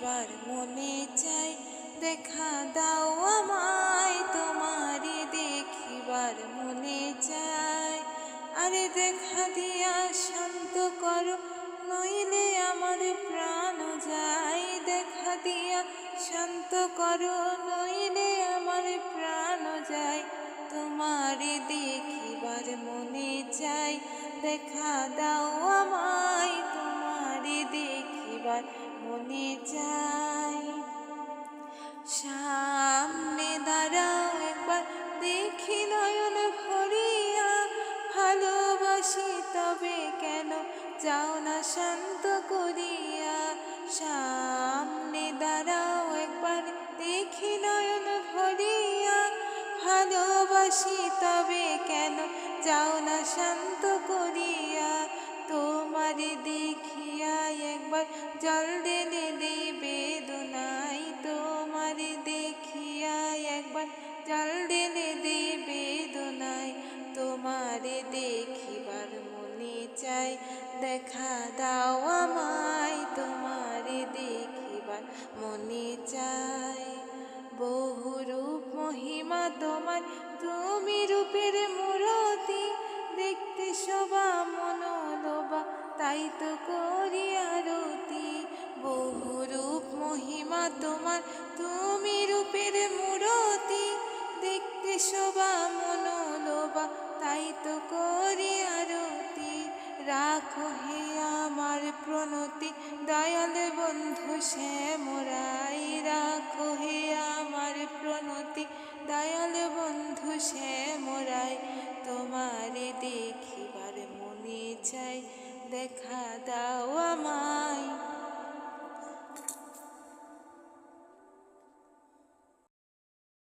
দেখিবার মনে চাই, দেখা দাও আমায় তোমারে দেখিবার মনে চাই। আরে দেখা দিয়া শান্ত করো, নইলে আমার প্রাণ যায়। দেখা দিয়া শান্ত করো, নইলে আমার প্রাণ যায়। তোমারে দেখিবার মনে চাই, দেখা দাও আমায় তোমারে দেখিবার মনে চাই। সামনে দাঁড়াও একবার, দেখি নয়ন ভরিয়া। ভালোবাসি তবে কেন যাও না শান্ত করিয়া। সামনে দাঁড়াও একবার, দেখি নয়ন ভরিয়া। ভালোবাসি তবে কেন যাও না শান্ত করিয়া। তোমারে দেখিয়া একবার জল ঢেলে দেই বেদনায়। তোমারে দেখিয়া একবার জল ঢেলে দেই বেদনায়। তোমারে দেখিবার মনে চাই, দেখা দাও আমায় তোমারে দেখিবার মনে চাই। বহু রূপ মহিমা তোমার, তুমি রূপের মূরতি। দেখতে শোভা মনোলোভা, তাই তো করি আরতি। বহু রূপ মহিমা তোমার, তুমি রূপের মূরতি। দেখতে শোভা মনোলোভা, তাই তো করি আরতি। রাখো হে আমার প্রণতি, দয়াল বন্ধু শ্যামরাই। রাখো হে আমার প্রণতি, দয়াল বন্ধু শ্যামরাই। তোমারে দেখিবার মনে চাই, দেখা দাও আমায়।